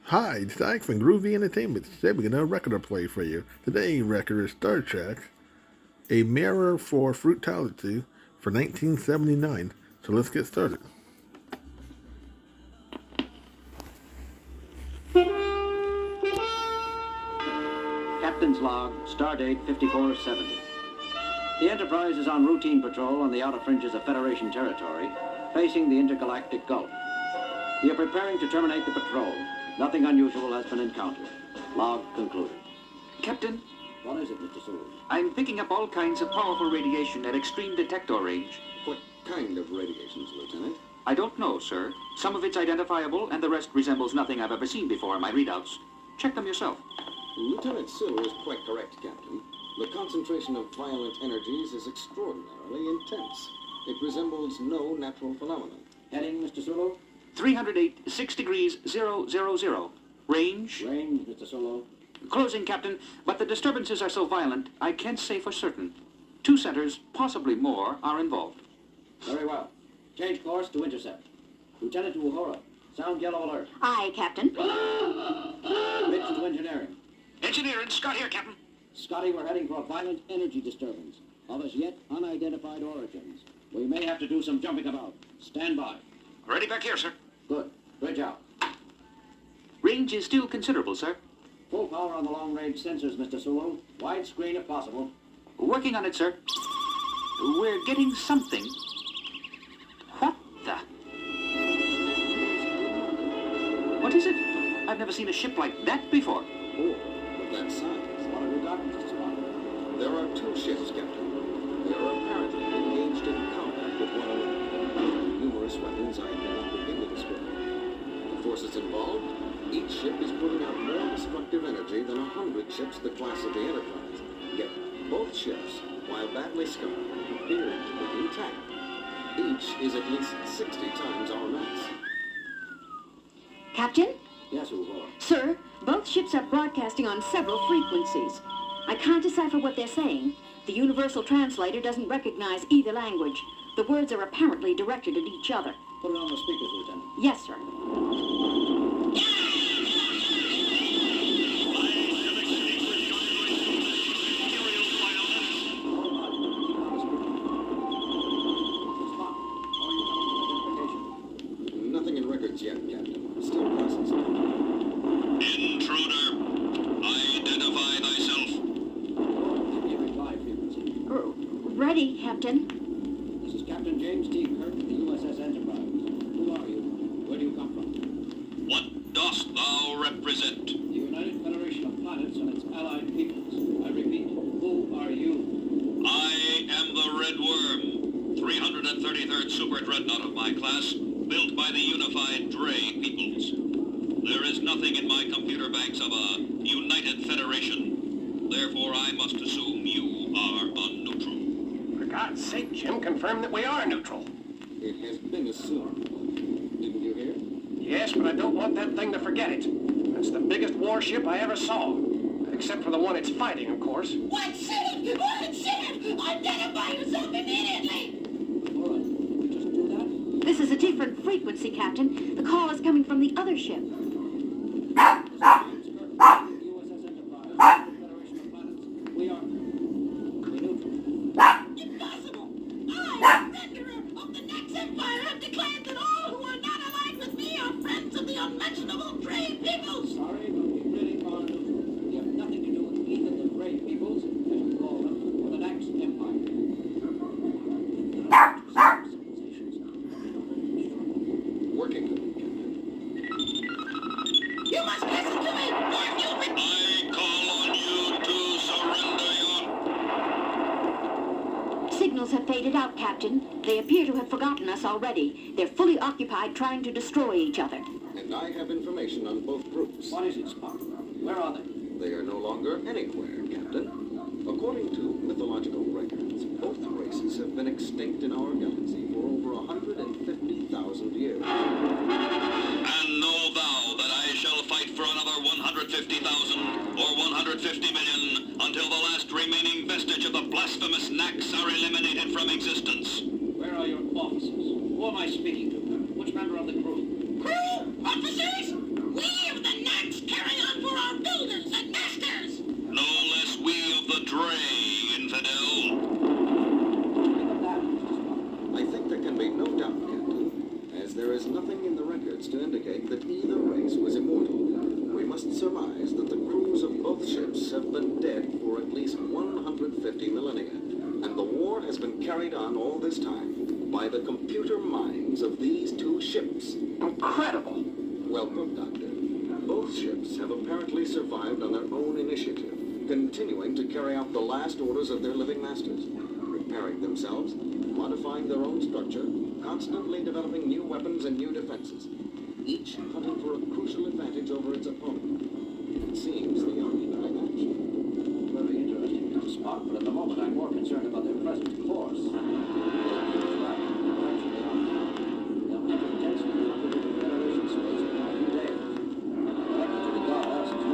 Hi, it's Ike from Groovy Entertainment. Today we're gonna record a play for you. Today's record is Star Trek, A Mirror for Futility for 1979. So let's get started. Captain's log, stardate 5470. The Enterprise is on routine patrol on the outer fringes of Federation territory, facing the intergalactic Gulf. We are preparing to terminate the patrol. Nothing unusual has been encountered. Log concluded. Captain, What is it, Mr. Sewell? I'm picking up all kinds of powerful radiation at extreme detector range. What kind of radiations, Lieutenant? I don't know, sir. Some of it's identifiable, and the rest resembles nothing I've ever seen before in my readouts. Check them yourself. Lieutenant Sewell is quite correct, Captain. The concentration of violent energies is extraordinarily intense. It resembles no natural phenomenon. Heading, Mr. Sewell? 308, 6 degrees, 000. Range? Range, Mr. Sewell. Closing, Captain, but the disturbances are so violent, I can't say for certain. 2 centers, possibly more, are involved. Very well. Change course to intercept. Lieutenant Uhura, sound yellow alert. Aye, Captain. Bridge to engineering. Engineering, Scott here, Captain. Scotty, we're heading for a violent energy disturbance of as yet unidentified origins. We may have to do some jumping about. Stand by. Ready back here, sir. Good. Bridge out. Range is still considerable, sir. Full power on the long-range sensors, Mr. Sewell. Widescreen if possible. Working on it, sir. We're getting something. What the? What is it? I've never seen a ship like that before. Or of that size. What have you got, Mr. Spock? There are 2 ships, Captain. They are apparently engaged in combat with one another. Numerous weapons I cannot begin to describe. The forces involved, each ship is putting out more destructive energy than 100 ships the class of the Enterprise. Yet both ships, while badly scarred, appear to be intact. Each is at least 60 times our mass. Captain? Yes, Uhura. Sir, both ships are broadcasting on several frequencies. I can't decipher what they're saying. The universal translator doesn't recognize either language. The words are apparently directed at each other. Put it on the speakers, Lieutenant. Yes, sir. Spock, how are you coming with identification? Nothing in records yet, Captain. Still processing. Intruder, identify thyself. Give me a reply frequency. Ready, Captain. This is Captain James T. Kirk of the USS Enterprise. Who are you? Where do you come from? What dost thou represent? The United Federation of Planets and its allied peoples. I repeat, who are you? I am the Red Worm, 333rd Super Dreadnought of my class, built by the unified Dre peoples. There is nothing in my computer banks of a United Federation. Therefore, I must assume you are a neutral. For God's sake, Jim, confirm that we are neutral. It has been assumed. Didn't you hear? Yes, but I don't want that thing to forget it. It's the biggest warship I ever saw. Except for the one it's fighting, of course. One ship! One ship! Identify yourself immediately! Uhura, did we just do that? This is a different frequency, Captain. The call is coming from the other ship. This is James Kirk of the USS Enterprise, United Federation of Planets. We are neutral. Impossible! I, Renderer of the Next Empire, have declared that all who are not allied with me are friends of the unmentionable Grey peoples! Sorry, but we really are neutral. We have nothing to do with either the Grey peoples, as we call them, or the Next Empire. Civilizations Working with me, Captain. You must listen to me! Or you'll be... I call on you to surrender your... Signals have faded out, Captain. They appear to have forgotten us already. They're fully occupied trying to destroy each other. And I have information on both groups. What is it, Spock? Where are they? They are no longer anywhere, Captain. According to mythological records, both races have been extinct in our galaxy for over 150,000 years. And know thou that I shall fight for another 150,000 or 150 million until the last remaining vestige of the blasphemous Nax are eliminated from existence. Where are your officers? Who am I speaking to? Which member of the crew? Crew! Officers! We of the Next indicate that either race was immortal, we must surmise that the crews of both ships have been dead for at least 150 millennia, and the war has been carried on all this time by the computer minds of these two ships. Incredible. Well put, Doctor. Both ships have apparently survived on their own initiative, continuing to carry out the last orders of their living masters, repairing themselves, modifying their own structure, constantly developing new weapons and new defenses, each hunting for a crucial advantage over its opponent. It seems the only right match. Very interesting, Mr. Spock, but at the moment I'm more concerned about their present course. They'll enter densely into the Federation space in a few days. Directed to the guard since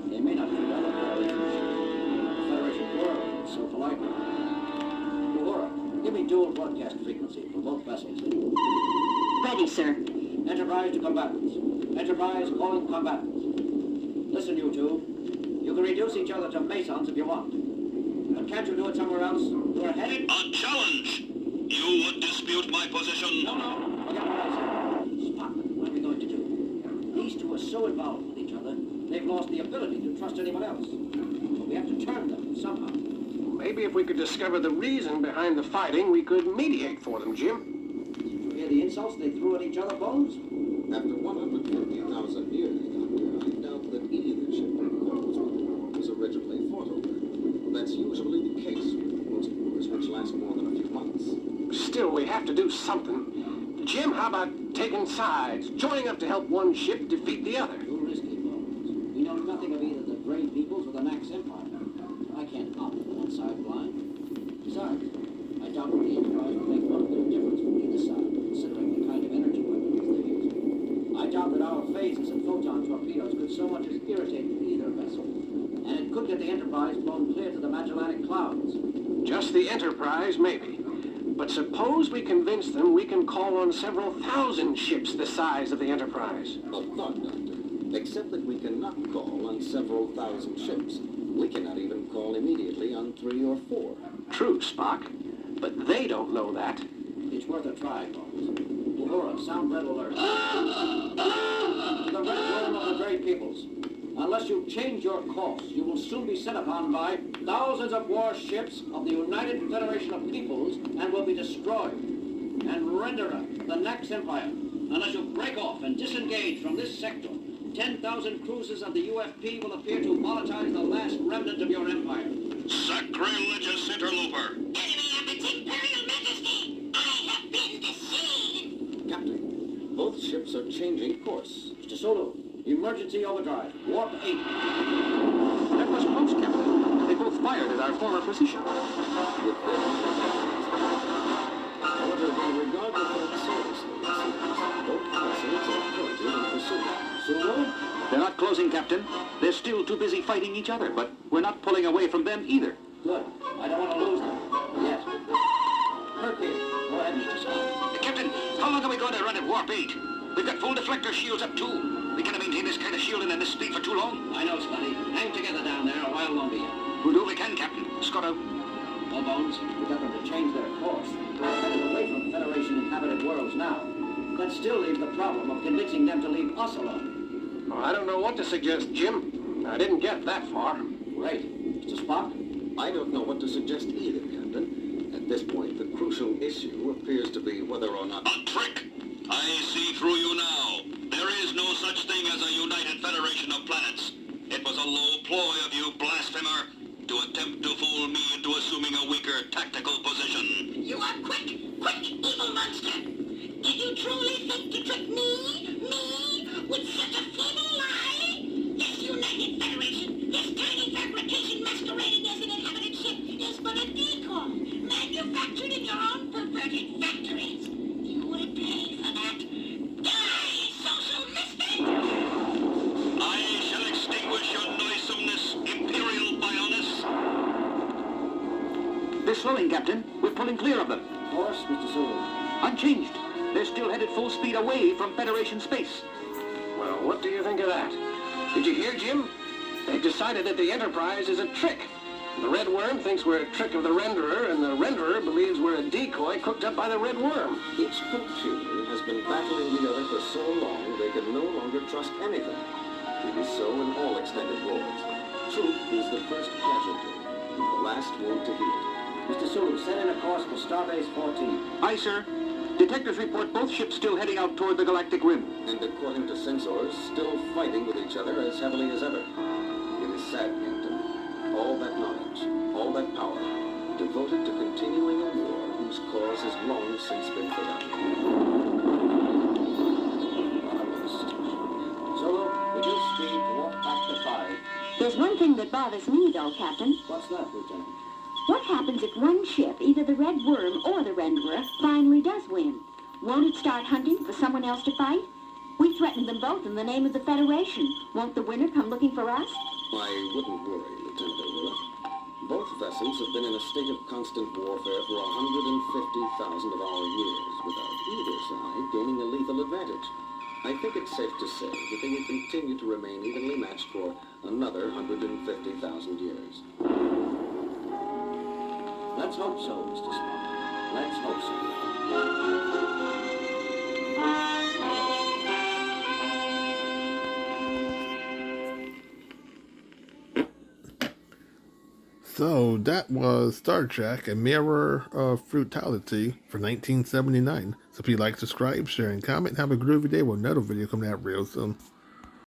they may not develop their relationship. The Federation world is so polite. Uhura, give me dual broadcast frequency for both vessels. Ready, sir. Enterprise to combatants. Enterprise calling combatants. Listen, you two. You can reduce each other to mesons if you want. But can't you do it somewhere else? You're headed... A challenge! You would dispute my position. No. Forget what I said. Spock, what are we going to do? These two are so involved with each other, they've lost the ability to trust anyone else. But we have to turn them somehow. Maybe if we could discover the reason behind the fighting, we could mediate for them, Jim. Did you hear the insults they threw at each other, Bones? After 150,000 years, Doctor, I doubt that either ship knows what the war was originally fought over. That's usually the case with most wars which last more than a few months. Still, we have to do something. Jim, how about taking sides, joining up to help one ship defeat the other? Too risky, Bones. We know nothing of either the Grey Peoples or the Nax Empire. I can't opt for one side blind. Besides, I doubt that the Enterprise will make one bit of difference from either side, considering the kind of energy weapons they're using. I doubt that our phasers and photon torpedoes could so much as irritate either vessel. And it could get the Enterprise blown clear to the Magellanic Clouds. Just the Enterprise, maybe. But suppose we convince them we can call on several thousand ships the size of the Enterprise. A thought, Doctor. Except that we cannot call on several thousand ships. We cannot even call immediately on 3 or 4. True, Spock. But they don't know that. It's worth a try, Bones. Uhura, sound red alert. To the red worm of the Grey Peoples. Unless you change your course, you will soon be set upon by thousands of warships of the United Federation of Peoples and will be destroyed. And Rendera, the Nax Empire. Unless you break off and disengage from this sector, 10,000 cruisers of the UFP will appear to monetize the last remnant of your empire. Sacrilegious interloper! Enemy of its Imperial Majesty, I have been deceived. Captain, both ships are changing course. Mr. Sulu, emergency overdrive. Warp 8. That was close, Captain. They both fired at our former position. With their however, they regard the threat seriously. Both vessels are currently in pursuit. Sulu? They're not closing, Captain. They're still too busy fighting each other, but we're not pulling away from them either. Good. I don't want to lose them. Yes. Hercules, go ahead, Mr. Scott. Captain, how long are we going to run at Warp 8? We've got full deflector shields up, too. We can't maintain this kind of shielding and this speed for too long. I know, Scotty. Hang together down there a while longer yet. We'll do what we can, Captain. Scott out. Well, Bones, we got them to change their course. They're headed away from Federation-inhabited worlds now. That still leaves the problem of convincing them to leave us alone. Well, I don't know what to suggest, Jim. I didn't get that far. Great. Mr. Spock? I don't know what to suggest either, Captain. At this point, the crucial issue appears to be whether or not... A trick! I see through you now. There is no such thing as a united federation of planets. It was a low ploy of you, blasphemer, to attempt to fool me into assuming a weaker tactical position. You are quick, evil monster. Did you truly think to trick me, with such a feeble lie? This United Federation, this tiny fabrication masquerading as an inhabited ship, is but a decoy, manufactured in your own perverted factories. You would pay for that. Die, social misfit! I shall extinguish your noisomeness, Imperial Bioness. They're slowing, Captain. We're pulling clear of them. Course, Mr. Sulu. Unchanged. They're still headed full speed away from Federation space. Well, what do you think of that? Did you hear, Jim? They've decided that the Enterprise is a trick. The red worm thinks we're a trick of the renderer, and the renderer believes we're a decoy cooked up by the red worm. Each computer has been battling the other for so long they can no longer trust anything. It is so in all extended wars. Truth is the first casualty, and the last wound to heal. Mr. Sulu, set in a course for Starbase 14. Aye, sir. Detectives report both ships still heading out toward the galactic rim. And according to sensors, still fighting with each other as heavily as ever. It is sad, Captain. All that knowledge, all that power, devoted to continuing a war whose cause has long since been forgotten. Sulu, reduce speed to walk back to 5. There's one thing that bothers me, though, Captain. What's that, Lieutenant? What happens if one ship, either the Red Worm or the Renderer, finally does win? Won't it start hunting for someone else to fight? We threatened them both in the name of the Federation. Won't the winner come looking for us? I wouldn't worry, Lieutenant O'Hara. Both vessels have been in a state of constant warfare for 150,000 of our years, without either side gaining a lethal advantage. I think it's safe to say that they will continue to remain evenly matched for another 150,000 years. Let's hope so, Mr. Spock. Let's hope so. So that was Star Trek, A Mirror of Futility for 1979. So if you like, subscribe, share, and comment, have a groovy day with another video coming out real soon.